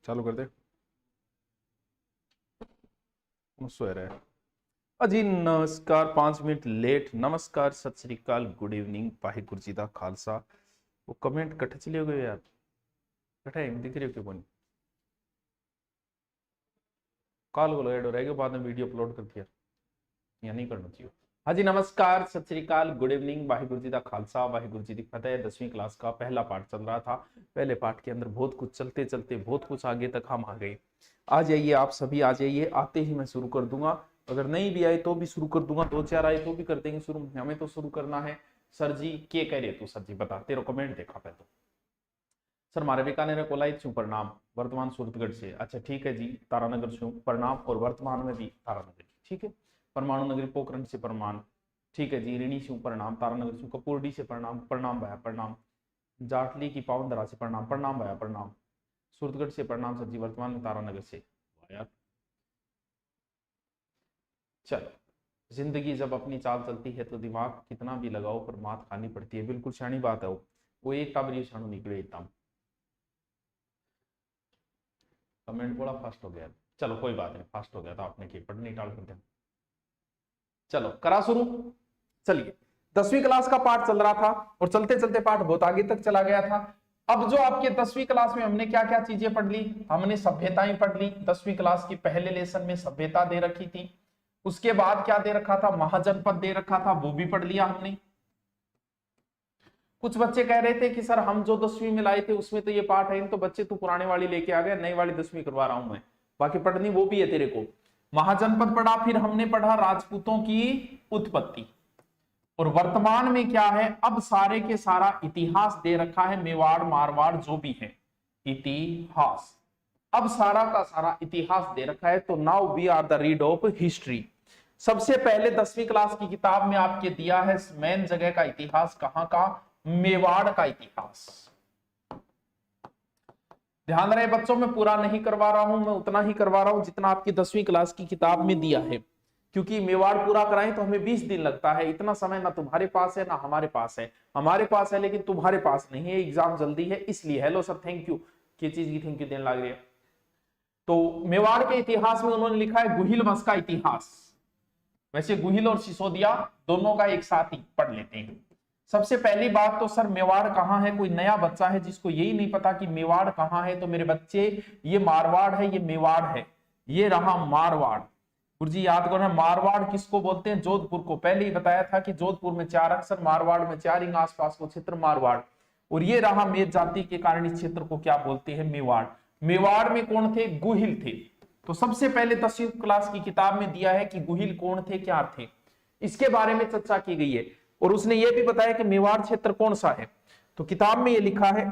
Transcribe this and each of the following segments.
चालू कर दे। सो रहा है अजी। नमस्कार, 5 मिनट लेट। नमस्कार, सत श्री अकाल, गुड इवनिंग, वाहिगुरु जी दा खालसा। वो कमेंट कट्ठे चले गए यार, कट्ठे दिख रही हो क्यों कोनी? कॉल को ऐड हो रहेगा, बाद में वीडियो अपलोड कर दिया, या नहीं करना चाहिए। हाँ जी, नमस्कार, सत श्री अकाल, गुड इवनिंग, वाहिगुरु जी दा खालसा, वाहिगुरु जी दी फतेह। 10वीं क्लास का पहला पाठ चल रहा था। पहले पाठ के अंदर बहुत कुछ चलते चलते बहुत कुछ आगे तक हम आ गए। आ जाइए आप सभी, आ जाइए। आते ही मैं शुरू कर दूंगा, अगर नहीं भी आए तो भी शुरू कर दूंगा, 2-4 आए तो भी कर देंगे शुरू। हमें तो शुरू करना है। सर जी के कह रहे तू? सर जी बता, तेरा कमेंट देखा पे तो। सर मारे बीकानेर कोलाई छू प्रणाम, वर्तमान सूरतगढ़ से। अच्छा ठीक है जी, तारानगर छू प्रणाम, और वर्तमान में भी तारानगर, ठीक है। परमाणु नगरी पोखरण से प्रणाम, ठीक है जी। ऋणी छू प्रणाम, तारानगर छू कपूरडी से प्रणाम, प्रणाम भया प्रणाम। जाटली की पावन धरा से प्रणाम, प्रणाम भया प्रणाम। सूरतगढ़ से प्रणाम सर जी, वर्तमान में तारानगर से। यार चलो, जिंदगी जब अपनी चाल चलती है तो दिमाग कितना भी लगाओ पर मात खानी पड़ती है। बिल्कुल शानी बात है वो एक टाबरी शाणु निकले एकदम। कमेंट बड़ा फास्ट हो गया, चलो कोई बात नहीं, फास्ट हो गया था आपने की पढ़नी टाल कर दिया। चलो करा शुरू। चलिए, 10वीं क्लास का पाठ चल रहा था और चलते चलते पाठ बहुत आगे तक चला गया था। अब जो आपके 10वीं क्लास में हमने क्या क्या चीजें पढ़ ली? हमने सभ्यताएं पढ़ ली। 10वीं क्लास की पहले लेसन में सभ्यता दे रखी थी। उसके बाद क्या दे रखा था? महाजनपद दे रखा था, वो भी पढ़ लिया हमने। कुछ बच्चे कह रहे थे कि सर हम जो 10वीं में लाए थे उसमें तो ये पाठ है, तो बच्चे तू पुराने वाली लेके आ गया, नई वाली 10वीं करवा रहा हूं मैं। बाकी पढ़नी वो भी है तेरे को। महाजनपद पढ़ा, फिर हमने पढ़ा राजपूतों की उत्पत्ति। और वर्तमान में क्या है? अब सारे के सारा इतिहास दे रखा है, मेवाड़ मारवाड़ जो भी है इतिहास। अब सारा का सारा इतिहास दे रखा है। तो now we are the read of history. सबसे पहले 10वीं क्लास की किताब में आपके दिया है मेन जगह का इतिहास। कहां का? मेवाड़ का इतिहास। ध्यान रहे बच्चों, मैं पूरा नहीं करवा रहा हूं, मैं उतना ही करवा रहा हूं जितना आपकी 10वीं क्लास की किताब में दिया है, क्योंकि मेवाड़ पूरा कराएं तो हमें 20 दिन लगता है। इतना समय ना तुम्हारे पास है ना हमारे पास है। हमारे पास है लेकिन तुम्हारे पास नहीं है, एग्जाम जल्दी है इसलिए। Hello sir, thank you. किस चीज की थैंक यू देने लग रही है? तो मेवाड़ के इतिहास में उन्होंने लिखा है गुहिल वंश का इतिहास। वैसे गुहिल और सिसोदिया दोनों का एक साथ ही पढ़ लेते हैं। सबसे पहली बात तो सर मेवाड़ कहां है? कोई नया बच्चा है जिसको यही नहीं पता कि मेवाड़ कहां है, तो मेरे बच्चे ये मारवाड़ है, ये मेवाड़ है, ये रहा मारवाड़। गुरुजी याद करो, मारवाड़ किसको बोलते हैं? जोधपुर को। पहले ही बताया था कि जोधपुर में 4 अक्षर, मारवाड़ में 4, इन आसपास को क्षेत्र मारवाड़। और ये रहा मेद जाति के कारण इस क्षेत्र को क्या बोलते हैं? मेवाड़। मेवाड़ में कौन थे? गुहिल थे। तो सबसे पहले 10वीं क्लास की किताब में दिया है कि गुहिल कौन थे, क्या थे, इसके बारे में चर्चा की गई है। और उसने ये भी बताया कि मेवाड़ क्षेत्र कौन सा है। तो किताब में ये लिखा है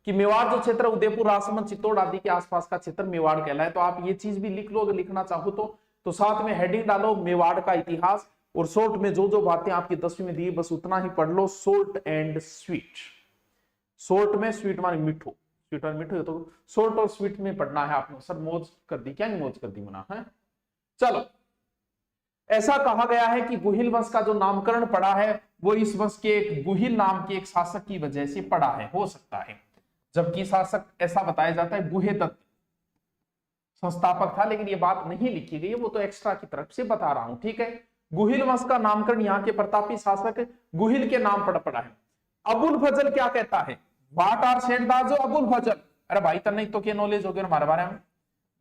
कि मेवाड़ जो क्षेत्र उदयपुर, राजसमंद, चित्तौड़ आदि के आसपास का क्षेत्र मेवाड़ कहलाए। तो आप ये चीज भी लिख लो अगर लिखना चाहो तो साथ में हेडिंग डालो मेवाड़ का इतिहास। और शॉर्ट में जो जो बातें आपकी 10वीं में दी बस उतना ही पढ़ लो। Short and sweet. शॉर्ट में स्वीट माने मिठो, स्वीट माने मिठो, तो शॉर्ट और स्वीट में पढ़ना है आपने। सर मौज कर दी क्या? नहीं मौज कर दी मना है। चलो, ऐसा कहा गया है कि गुहिल वंश का जो नामकरण पड़ा है वो इस वंश के एक गुहिल नाम के एक शासक की वजह से पड़ा है, हो सकता है। जबकि शासक ऐसा बताया जाता है गुहे दत्त संस्थापक था, लेकिन ये बात नहीं लिखी गई है, वो तो एक्स्ट्रा की तरफ से बता रहा हूं, ठीक है। गुहिल वंश का नामकरण यहाँ के प्रतापी शासक गुहिल के नाम पर पड़ा है। अबुल फजल क्या कहता है? वाट आर सेड द जो अबुल फजल। अरे भाई तब नहीं तो क्या नॉलेज हो गया हमारे बारे में,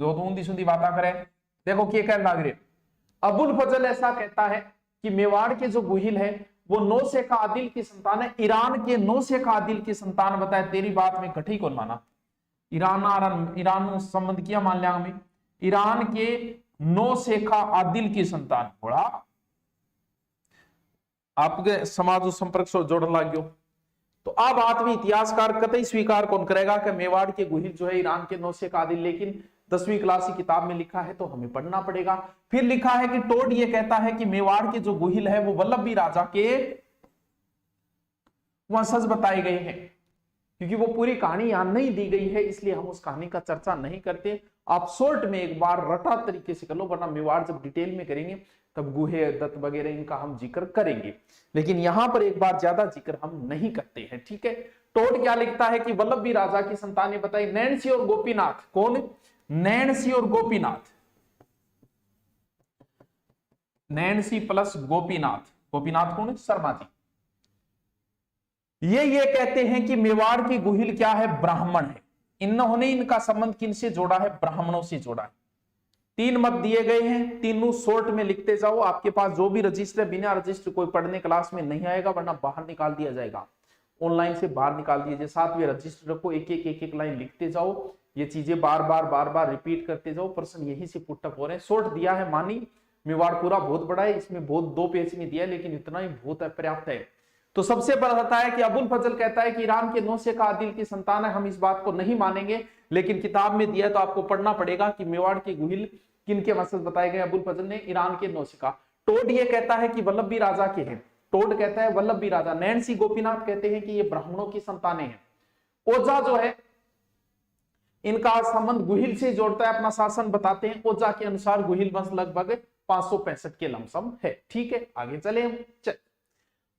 जो तो ऊंधी सुंदी बात करे। देखो क्या कहने लग रहे। अबुल फजल ऐसा कहता है कि मेवाड़ के जो गुहिल है वो नौशेखा आदिल की संतान है। ईरान के नौशेखा आदिल की संतान बताए। तेरी बात में कठी कौन माना? ईरान संबंध किया मान लिया हमें। ईरान के नौशेखा आदिल की संतान, थोड़ा आपके समाज संपर्क से जोड़ लग गयो। तो अब आत्मी इतिहासकार कतई स्वीकार कौन करेगा कि मेवाड़ के गुहिल जो है ईरान के नौशेखा आदिल, लेकिन 10वीं क्लास की किताब में लिखा है तो हमें पढ़ना पड़ेगा। फिर लिखा है कि टोड ये कहता है कि मेवाड़ के जो गुहिल है वो वल्लभी राजा के वंशज बताए गए हैं। क्योंकि वो पूरी कहानी यहां नहीं दी गई है इसलिए हम उस कहानी का चर्चा नहीं करते। आप शॉर्ट में एक बार रटा तरीके से कर लो, वरना मेवाड़ जब डिटेल में करेंगे तब गुहे दत्त वगैरह इनका हम जिक्र करेंगे, लेकिन यहां पर एक बार ज्यादा जिक्र हम नहीं करते हैं, ठीक है। टोड क्या लिखता है कि वल्लभी राजा की संतानें बताई नैणसी और गोपीनाथ। कौन? नैणसी और गोपीनाथ। नैणसी प्लस गोपीनाथ। गोपीनाथ कौन है? शर्मा जी। ये कहते हैं कि मेवाड़ की गुहिल क्या है? ब्राह्मण है। इन्होंने इनका संबंध किनसे जोड़ा है? ब्राह्मणों से जोड़ा है। 3 मत दिए गए हैं, तीनों शॉर्ट में लिखते जाओ। आपके पास जो भी रजिस्टर है, बिना रजिस्टर कोई पढ़ने क्लास में नहीं आएगा, वरना बाहर निकाल दिया जाएगा, ऑनलाइन से बाहर निकाल दीजिए। साथ में रजिस्टर को एक एक लाइन लिखते जाओ। ये चीजें बार बार रिपीट करते जाओ। प्रश्न यही से पुटअप हो रहे हैं। शॉर्ट दिया है मानी, मेवाड़ पूरा बहुत बड़ा है, इसमें बहुत 2 पेज में दिया है, लेकिन इतना ही बहुत पर्याप्त है। तो सबसे पहला आता है कि अबुल फजल कहता है कि ईरान के नौशेखा आदिल की संतान है। हम इस बात को नहीं मानेंगे, लेकिन किताब में दिया तो आपको पढ़ना पड़ेगा कि मेवाड़ के गुहिल किनके वंशज बताए गए? अबुल फजल ने ईरान के नौशेखा। टोड ये कहता है कि वल्लभी राजा के हैं। टोड कहता है वल्लभी राजा। नैणसी गोपीनाथ कहते हैं कि ये ब्राह्मणों की संतानें हैं। ओझा जो है इनका संबंध गुहिल से जोड़ता है, अपना शासन बताते हैं। ओझा के अनुसार गुहिल वंश लगभग 565 के लमसम है, ठीक है। आगे चले हम।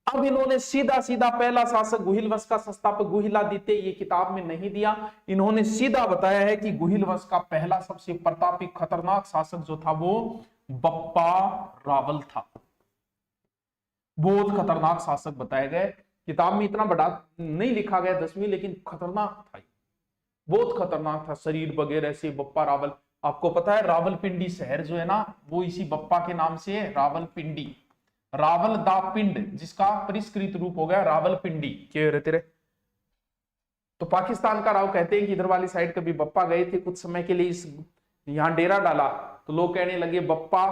अब इन्होंने सीधा सीधा पहला शासक गुहिल वंश का संस्थापक गुहिलादित्य, ये किताब में नहीं दिया। इन्होंने सीधा बताया है कि गुहिल वंश का पहला सबसे प्रतापी खतरनाक शासक जो था वो बप्पा रावल था। बहुत खतरनाक शासक बताए गए। किताब में इतना बड़ा नहीं लिखा गया 10वीं, लेकिन खतरनाक था, बहुत खतरनाक था। शरीर वगैरह से बप्पा रावल। आपको पता है रावलपिंडी शहर जो है ना, वो इसी बप्पा के नाम से है, रावलपिंडी। रावल दा पिंड, जिसका परिष्कृत रूप हो गया रावलपिंडी। क्या रहते रहे? तो पाकिस्तान का राव कहते हैं कि इधर वाली साइड कभी बप्पा गए थे, कुछ समय के लिए इस यहां डेरा डाला, तो लोग कहने लगे बप्पा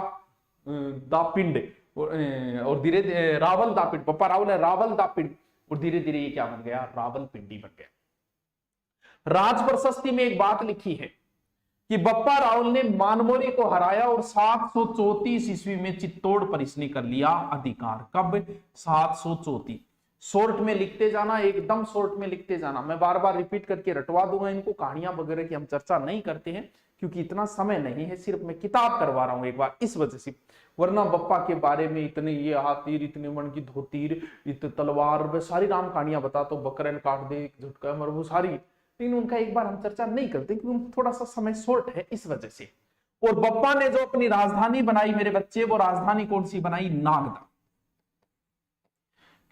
दा पिंड, और धीरे रावल दा पिंड। बप्पा रावल है, रावल दा पिंड, और धीरे धीरे ये क्या बन गया? रावलपिंडी बन गया। राज प्रशस्ति में एक बात लिखी है कि बप्पा रावल ने मानमोरी को हराया और 734 ईस्वी में चित्तौड़ पर इसने कर लिया अधिकार। कब? 734। शॉर्ट में लिखते जाना, एकदम शॉर्ट में लिखते जाना। मैं बार बार रिपीट करके रटवा दूंगा इनको। कहानियां वगैरह की हम चर्चा नहीं करते हैं, क्योंकि इतना समय नहीं है। सिर्फ मैं किताब करवा रहा हूं एक बार, इस वजह से। वरना बप्पा के बारे में इतने ये हाथीर, इतने मन की धोतीर, इतने तलवार, मैं सारी राम कहानियां बताता हूँ। बकरन काट दे, झुटका मर, वो सारी, लेकिन उनका एक बार हम चर्चा नहीं करते, क्योंकि थोड़ा सा समय शॉर्ट है, इस वजह से। और बप्पा ने जो अपनी राजधानी बनाई मेरे बच्चे, वो राजधानी कौन सी बनाई? नागदा।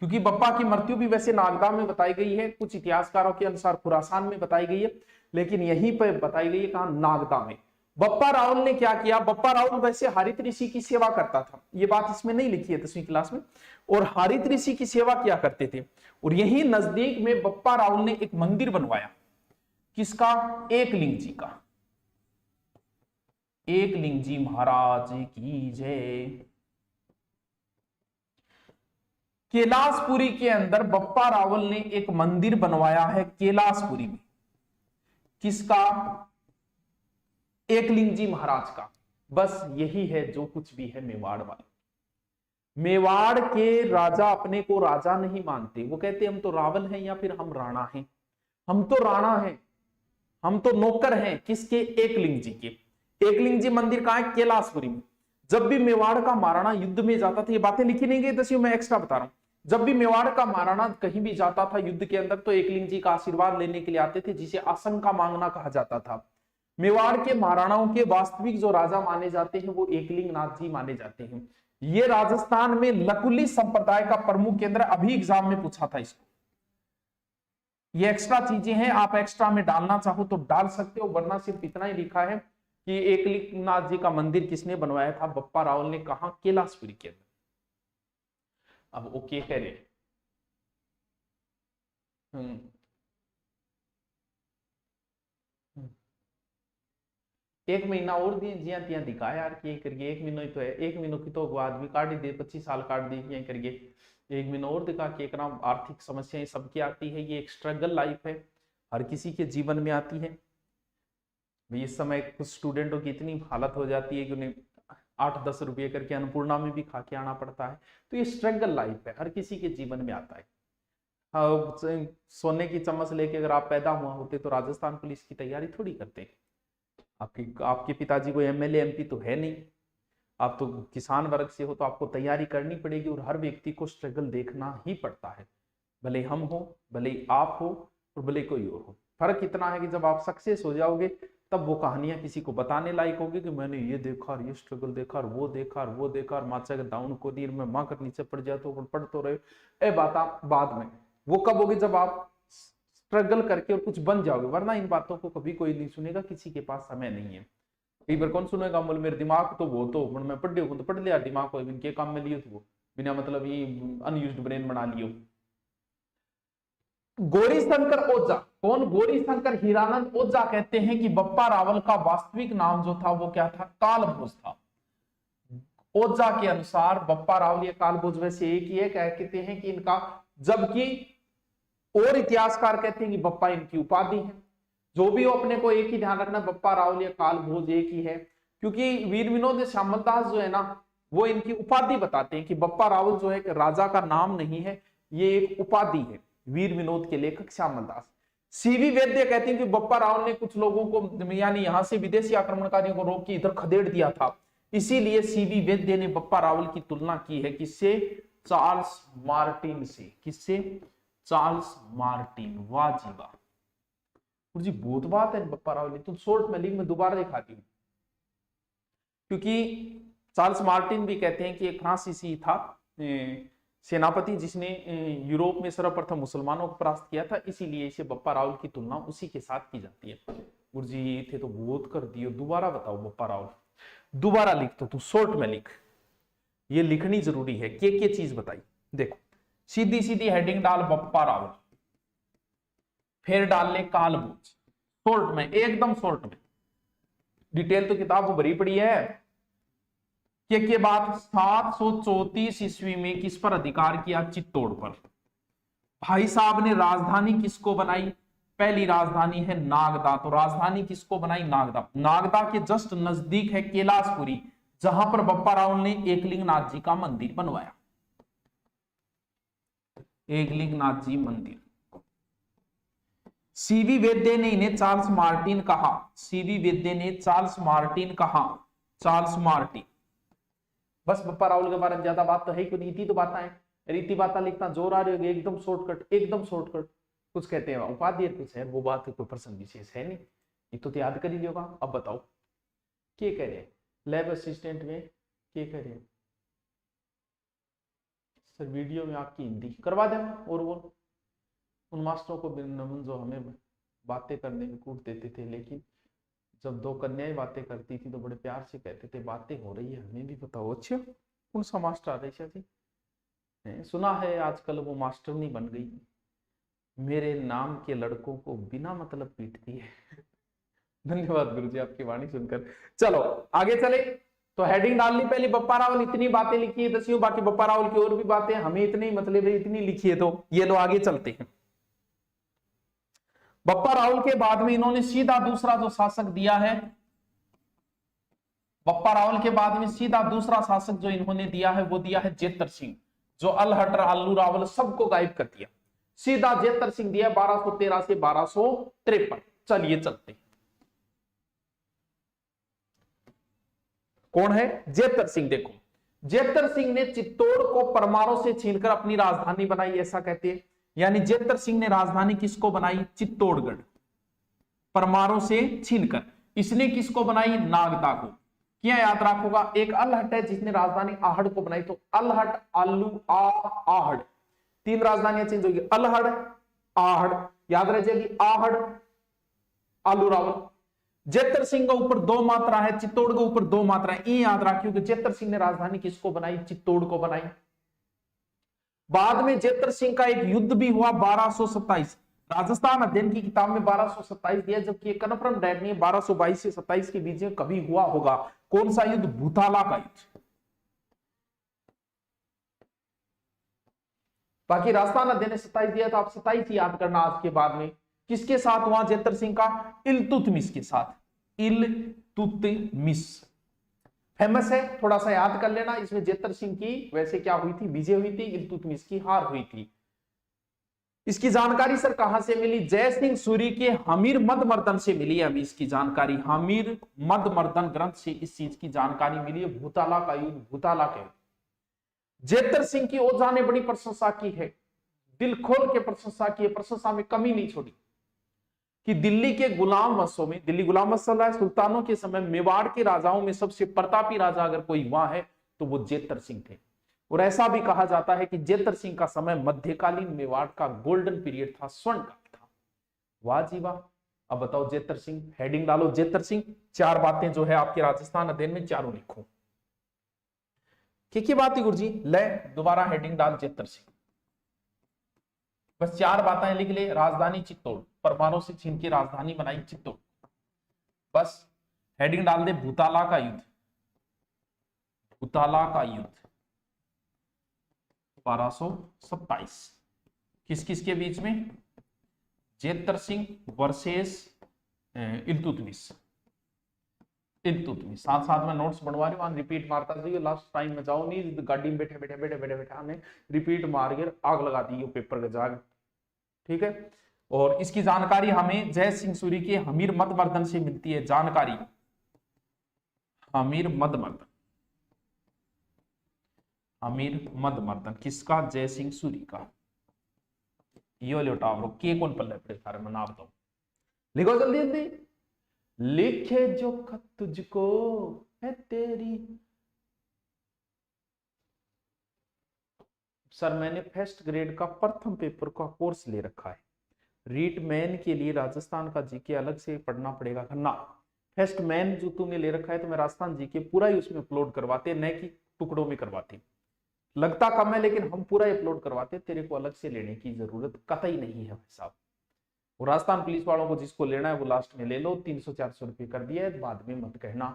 क्योंकि बप्पा की मृत्यु भी वैसे नागदा में बताई गई है, कुछ इतिहासकारों के अनुसार खुरासान में बताई गई है, लेकिन यहीं पर बताई गई है कहां? नागदा में। बप्पा रावल ने क्या किया? बप्पा रावल वैसे हरित ऋषि की सेवा करता था, ये बात इसमें नहीं लिखी है 10वीं क्लास में। और हरित ऋषि की सेवा किया करते थे, और यही नजदीक में बप्पा रावल ने एक मंदिर बनवाया। किसका? एकलिंग जी का। एकलिंग जी महाराज की जय। कैलाशपुरी के अंदर बप्पा रावल ने एक मंदिर बनवाया है, कैलाशपुरी में। किसका? एकलिंग जी महाराज का। बस यही है जो कुछ भी है मेवाड़ वाले। मेवाड़ के राजा अपने को राजा नहीं मानते, वो कहते हम तो रावल हैं या फिर हम राणा हैं। हम तो राणा हैं, हम तो नौकर हैं। किसके? एकलिंग जी के। एकलिंग जी मंदिर कहां है? कैलाशपुरी में। जब भी मेवाड़ का महाराणा युद्ध में जाता था, ये बातें लिखी नहीं गई 10वीं, मैं एक्स्ट्रा बता रहा हूं। जब भी मेवाड़ का महाराणा कहीं भी जाता था युद्ध के अंदर, तो एकलिंग जी का आशीर्वाद लेने के लिए आते थे, जिसे आशंका मांगना कहा जाता था। मेवाड़ के महाराणाओं के वास्तविक जो राजा माने जाते हैं वो एकलिंग नाथ जी माने जाते हैं। ये राजस्थान में लकुली संप्रदाय का प्रमुख केंद्र। अभी एग्जाम में पूछा था इसको। ये एक्स्ट्रा चीजें हैं, आप एक्स्ट्रा में डालना चाहो तो डाल सकते हो, वरना सिर्फ इतना ही लिखा है कि एकलिंग नाथ जी का मंदिर किसने बनवाया था? बप्पा रावल ने। कहा? कैलाशपुरी के अंदर। अब ओके कह रहे। एक महीना और दिए जिया तिया दिखा यार कि करिए। 1 महीना ही तो है, 1 महीनों की तो आदमी काट ही दे, 25 साल काट दी क्या करिए। 1 महीना और दिखा के एक नाम। आर्थिक समस्याएं सबकी आती है, ये एक स्ट्रगल लाइफ है, हर किसी के जीवन में आती है। इस समय कुछ स्टूडेंटों की इतनी हालत हो जाती है कि उन्हें 8-10 रुपये करके अन्नपूर्णा में भी खा के आना पड़ता है। तो ये स्ट्रगल लाइफ है, हर किसी के जीवन में आता है। सोने की चम्मच लेके अगर आप पैदा हुआ होते तो राजस्थान पुलिस की तैयारी थोड़ी करते। आपके पिताजी को एमएलए एमपी तो है नहीं, आप तो किसान वर्ग से हो तो आपको तैयारी करनी पड़ेगी और हर व्यक्ति को स्ट्रगल देखना ही पड़ता है, भले हम हो, भले आप हो और भले कोई और हो। फर्क इतना है कि जब आप सक्सेस हो जाओगे तब वो कहानियां किसी को बताने लायक होगी कि मैंने ये देखा, ये स्ट्रगल देखा, और वो देखा, और वो देखा, और माचा के डाउन को दी में मां कर नीचे पड़ जाए तो पढ़ तो रहे। ए बात बाद में वो कब होगी, जब आप स्ट्रगल करके और कुछ बन जाओगे, वरना इन बातों को कभी कोई नहीं सुनेगा, किसी के पास समय नहीं है। कई बार कौन सुनेगा, बोल मेरे दिमाग तो वो तो मैं पढ़ लियो तो पढ़ लिया, दिमाग को इनके काम में लियो तो बिना मतलब ये अनयूज्ड ब्रेन बना लियो। गौरी शंकर ओझा, कौन? गौरी शंकर हीरानंद ओझा कहते हैं कि बप्पा रावल का वास्तविक नाम जो था वो क्या था? कालभोज था। ओझा के अनुसार बप्पा रावल या कालभोज वैसे एक ही है, कहते हैं कि इनका, जबकि और इतिहासकार कहते हैं कि बप्पा इनकी उपाधि है। जो भी हो, अपने को एक ही ध्यान रखना, बप्पा रावल या कालभोज एक ही है, क्योंकि वीर विनोद श्यामलदास जो है ना वो इनकी उपाधि बताते हैं कि बप्पा रावल जो है राजा का नाम नहीं है, ये एक उपाधि है वीर विनोद के लेखक श्यामलदास। सीवी वैद्य कहते हैं कि बप्पा रावल ने कुछ लोगों को, यानी यहां से विदेशी आक्रमणकारियों को रोक के इधर खदेड़ दिया था, इसीलिए सीवी वैद्य ने बप्पा रावल की तुलना की है किससे? चार्ल्स मार्टिन से। किससे? Charles Martin. वाह जी वाह जी, बहुत बात है बप्पा रावल। तो शॉर्ट में लिंक में दोबारा दिखाती हूँ, क्योंकि चार्ल्स मार्टिन भी कहते हैं कि एक फ्रांसीसी था सेनापति जिसने यूरोप में सर्वप्रथम मुसलमानों को परास्त किया था, इसीलिए इसे बप्पा रावल की तुलना उसी के साथ की जाती है। गुरुजी ये थे तो बहुत कर दियो, दोबारा बताओ बप्पा रावल, दोबारा लिख तो तू शॉर्ट में लिख, ये लिखनी जरूरी है। के चीज बताई, देखो सीधी सीधी हेडिंग डाल बप्पा रावल, फिर डाल ले कालभोज, शॉर्ट में, एकदम शॉर्ट में। डिटेल तो किताब को भरी पड़ी है। के बाद 734 ईस्वी में किस पर अधिकार किया? चित्तौड़ पर। भाई साहब ने राजधानी किसको बनाई? पहली राजधानी है नागदा, तो राजधानी किसको बनाई? नागदा। नागदा के जस्ट नजदीक है कैलाशपुरी, जहां पर बप्पा रावल ने एकलिंगनाथ जी का मंदिर बनवाया। एकलिंगनाथ जी मंदिर। सीवी वैद्य ने इन्हें चार्ल्स मार्टिन कहा। सीवी वैद्य ने चार्ल्स मार्टिन कहा। Charles Martin. बस बप्पा रावल के बारे में ज्यादा बात तो है क्यों, रीति तो बातें हैं, रीति बातें लिखना जोर आ रही होगी, एकदम शॉर्टकट, एकदम शॉर्टकट। कुछ कहते हैं उपाधि, कुछ है वो बात है, कोई प्रसंग विशेष है नहीं, ये तो याद कर ही लियोगा। अब बताओ क्या कह रहे हैं लैब असिस्टेंट में, क्या कह रहे हैं सर? वीडियो में आपकी हिंदी करवा देना, और वो उन मास्टरों को नमन जो हमें बातें करने में कूट देते थे, लेकिन जब दो कन्याएं बातें करती थी तो बड़े प्यार से कहते थे बातें हो रही है, हमें भी बताओ। अच्छा कौन सा मास्टर आदेशा जी? सुना है आजकल वो मास्टर नहीं बन गई, मेरे नाम के लड़कों को बिना मतलब पीटती है। धन्यवाद गुरुजी आपकी वाणी सुनकर। चलो आगे चले, तो हेडिंग डाल ली पहले, बप्पा रावल इतनी बातें लिखी है दसियों, बाकी बप्पा रावल की और भी बातें, हमें इतनी मतलब इतनी लिखी है, तो ये लो आगे चलते हैं। बप्पा रावल के बाद में इन्होंने सीधा दूसरा जो शासक दिया है, बप्पा रावल के बाद में सीधा दूसरा शासक जो इन्होंने दिया है वो दिया है जेतर सिंह, जो अलहट अल्लू रावल सबको गायब कर दिया। सीधा जेतर सिंह दिया 1213 से 1253। चलिए चलते हैं। कौन है? जेतर सिंह। देखो जेतर सिंह ने चित्तौड़ को परमारों से छीनकर अपनी राजधानी बनाई, ऐसा कहते हैं। यानी जेतर सिंह ने राजधानी किसको बनाई? चित्तौड़गढ़, परमारों से छीनकर। इसने किसको बनाई? नागदा को। क्या याद रखोगा? एक अलहट है जिसने राजधानी आहड़ को बनाई, तो अलहट आलू आहड़, तीन राजधानियां चेंज होगी, अलहड़ आहड़, याद रह जाएगी आहड़ आलू रावल। जेतर सिंह के ऊपर दो मात्रा है, चित्तौड़ के ऊपर दो मात्रा है, ये याद रखियो कि जेतर सिंह ने राजधानी किसको बनाई? चित्तौड़ को बनाई। बाद में जेतर सिंह का एक युद्ध भी हुआ 1227, राजस्थान अध्ययन की किताब में 1227 दिया, जबकि ये कन्फर्म डेट नहीं है 1222 से 27 के बीच में कभी हुआ होगा। कौन सा युद्ध? भूताला का युद्ध। बाकी राजस्थान अध्ययन ने 27 दिया, तो आप 27 ही याद करना आज के बाद में। किसके साथ हुआ जेतर सिंह का? इल्तुतमिश के साथ। इल्तुतमिश फेमस है, थोड़ा सा याद कर लेना। इसमें जेतर सिंह की वैसे क्या हुई थी? विजय हुई थी, इल्तुतमिश की हार हुई थी। इसकी जानकारी सर कहां से मिली? जय सिंह सूरी के हमीर मद मर्दन से मिली है। अभी इसकी जानकारी हमीर मद मर्दन ग्रंथ से इस चीज की जानकारी मिली है। भूताला का युद्ध, भूताला के जेतर सिंह की ओझा ने बड़ी प्रशंसा की है, दिल खोल के प्रशंसा की है, प्रशंसा में कमी नहीं छोड़ी कि दिल्ली के गुलाम वंशों में, दिल्ली गुलाम वंश चल रहा है, सुल्तानों के समय मेवाड़ के राजाओं में सबसे प्रतापी राजा अगर कोई हुआ है तो वो जेतर सिंह थे। और ऐसा भी कहा जाता है कि जेतर सिंह का समय मध्यकालीन मेवाड़ का गोल्डन पीरियड था, स्वर्ण काल था। वाह जी वाह। अब बताओ जेतर सिंह, हेडिंग डालो जेतर सिंह। 4 बातें जो है आपके राजस्थान अध्ययन में चारों लिखो। क्या बात है गुरु जी? ले दोबारा हेडिंग डाल जेतर सिंह। बस 4 बातें लिख ले। राजधानी चित्तौड़, परमाणु से छीन के राजधानी बनाई चित्तौड़। बस हेडिंग डाल दे भूताला का युद्ध, भूताला का युद्ध 1227। किस किस के बीच में? जेतर सिंह वर्सेस इल्तुतमिश। इल्तुतमिश। साथ साथ में नोट्स बनवा रही हूं, रिपीट मारता जाइए। लास्ट टाइम में जाओ नहीं, गाड़ी में बैठे बैठे बैठे बैठे बैठे हमें रिपीट मार के आग लगा दी पेपर के जाग। ठीक है। और इसकी जानकारी हमें जय सिंह सूरी के हमीर मद मर्दन से मिलती है। जानकारी हमीर मद मर्दन, हमीर मद मर्दन किसका? जय सिंह सूरी का। यो लोटावरो के कौन पल्ले पड़े सारे में नाम दो। लिखो जल्दी जल्दी। लिखे जो खत तुझको है तेरी। सर मैंने फर्स्ट ग्रेड का प्रथम पेपर का कोर्स ले रखा है। रीट मैन के लिए राजस्थान का जीके अलग से पढ़ना पड़ेगा ना। फर्स्ट मैन जो तूने ले रखा है तो मैं राजस्थान जीके पूरा ही उसमें अपलोड करवाते, न कि टुकड़ों में करवाते। लगता कम है लेकिन हम पूरा अपलोड करवाते, तेरे को अलग से लेने की जरूरत कतई नहीं है भाई साहब। और राजस्थान पुलिस वालों को जिसको लेना है वो लास्ट में ले लो। 300-400 रुपये कर दिया है, बाद में मत कहना।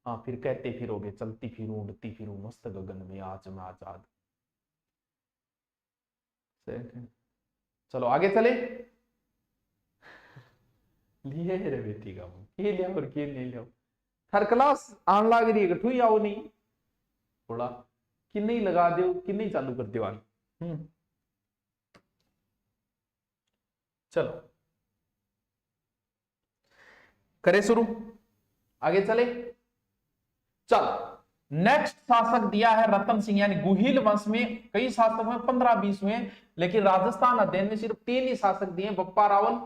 हाँ फिर कहते फिरोगे, चलती फिरूं उड़ती फिरूं मस्त गगन में आज मैं आजाद। चलो आगे चले। लिए रे बेटी का के लिया और के नहीं लिया। हर क्लास आन लाग रही है, कठू आओ नहीं थोड़ा कि नहीं लगा दो कि नहीं चालू कर दो। चलो करें शुरू, आगे चले। चलो नेक्स्ट शासक दिया है रतन सिंह, यानी गुहिल वंश में कई शासक में 15-20 हुए, लेकिन राजस्थान अध्ययन में सिर्फ 3 ही शासक दिए, बप्पा रावल,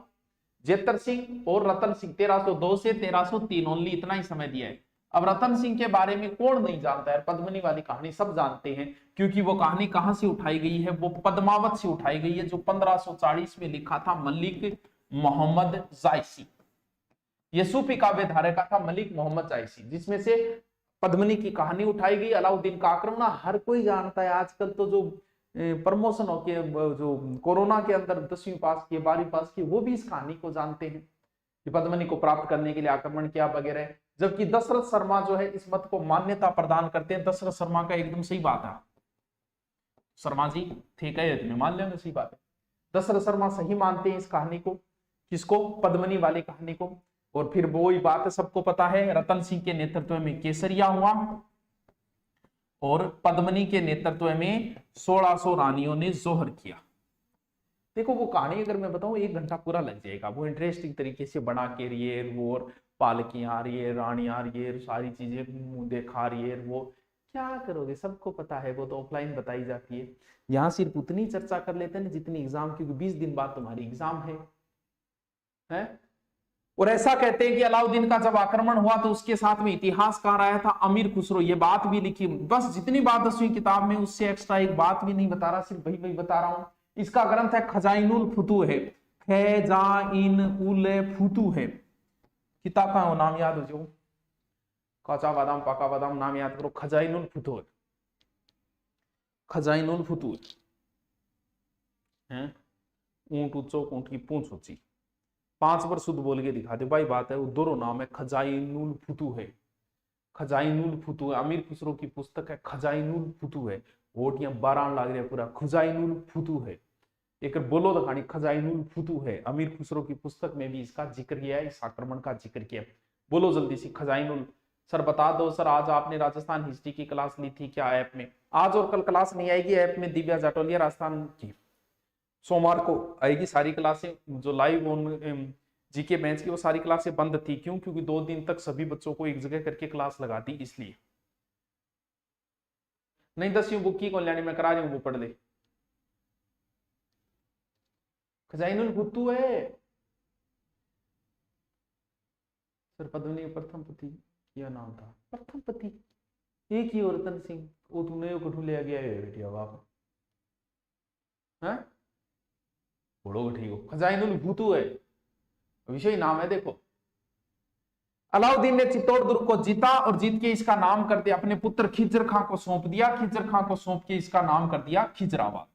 जेतर सिंह और रतन सिंह। 1302 से 1303 ओनली, इतना ही समय दिया है। अब रतन सिंह के बारे में कौन नहीं जानता है? पद्मनी वाली कहानी सब जानते हैं, क्योंकि वो कहानी कहां से उठाई गई है? वो पद्मावत से उठाई गई है, जो 1540 में लिखा था मलिक मोहम्मद जायसी। ये सूफी काव्य धारा का था मलिक मोहम्मद जायसी, जिसमें से पद्मनी की कहानी उठाई गई। अलाउद्दीन का आक्रमण हर कोई जानता है। आजकल तो जो प्रमोशन हो के जो कोरोना के अंदर 10वीं पास किए 12वीं पास किए वो भी इस कहानी को जानते हैं कि पद्मनी को प्राप्त करने के लिए आक्रमण किया वगैरह। जबकि दशरथ शर्मा जो है इस मत को मान्यता प्रदान करते हैं। दशरथ शर्मा का एकदम सही बात है, शर्मा जी ठीक है, तुम्हें मान लेंगे सही बात है। दशरथ शर्मा सही मानते हैं इस कहानी को। किसको? पद्मनी वाली कहानी को। और फिर वो ही बात सबको पता है, रतन सिंह के नेतृत्व में केसरिया हुआ और पद्मनी के नेतृत्व में 1600 रानियों ने जोहर किया। देखो वो कहानी अगर मैं बताऊं 1 घंटा पूरा लग जाएगा। वो इंटरेस्टिंग तरीके से बना के रही है, वो पालकियां आ रही है, रानियां आ रही है, सारी चीजें मुंह देखा रही है। वो क्या करोगे, सबको पता है, वो तो ऑफलाइन बताई जाती है। यहाँ सिर्फ उतनी चर्चा कर लेते हैं जितनी एग्जाम, क्योंकि 20 दिन बाद तुम्हारी एग्जाम है? और ऐसा कहते हैं कि अलाउद्दीन का जब आक्रमण हुआ तो उसके साथ में इतिहासकार आया था अमीर खुसरो। ये बात भी लिखी, बस जितनी बात 10वीं किताब में उससे एक्स्ट्रा एक बात भी नहीं बता रहा, सिर्फ वही बता रहा हूं। इसका ग्रंथ है खजाइनुल फुतूह है, खजाइनुल फुतूह है। किताब का नाम याद हो जो, काचा बादाम पाका बादाम, नाम याद करो, खजाइनुल फुतूह, खजाइनुल फुतूह है। ऊंट ऊंचो ऊंट की पूंछ ऊंची, 5 बार शुद्ध बोल के दिखा दे भाई, बात है। वो दोनों नाम है, खजाइनुल फुतूह है, खजाइनुल फुतूह। अमीर खुसरो की पुस्तक है खजाइनुल फुतूह है। वोटियां 12 लाग रही है पूरा, खजाइनुल फुतूह है। एक बोलो दखानी खजाइनुल फुतूह है। अमीर खुसरो की पुस्तक में भी इसका जिक्र किया है, इस आक्रमण का जिक्र किया। बोलो जल्दी से खजाइनुल। सर बता दो सर, आज आपने राजस्थान हिस्ट्री की क्लास ली थी क्या ऐप में? आज और कल क्लास नहीं आएगी ऐप में। दिव्या जाटोलिया राजस्थान की सोमवार को आएगी सारी क्लासें जो लाइव ऑन जीके बेंच की, वो सारी क्लासें बंद थी। क्यों? क्योंकि 2 दिन तक सभी बच्चों को एक जगह करके क्लास लगा दी, इसलिए। नहीं 10वीं बुक की कौन लेनी, मैं करा रही हूँ, वो पढ़ ले। खजाइनुल भुत्तू है सर, पद्मनी प्रथम पति क्या नाम था, प्रथम पति एक ही और रतन सिंह, वो तूने कठू ले गया है बेटिया बाप है, बोलो ठीक हो। खजाइनुल भुत्तू है विषय नाम है। देखो, अलाउद्दीन ने चित्तौड़ दुर्ग को जीता और जीत के इसका नाम कर दिया, अपने पुत्र खिज्र खां को सौंप दिया, खिज्र खां को सौंप के इसका नाम कर दिया खिजराबाद।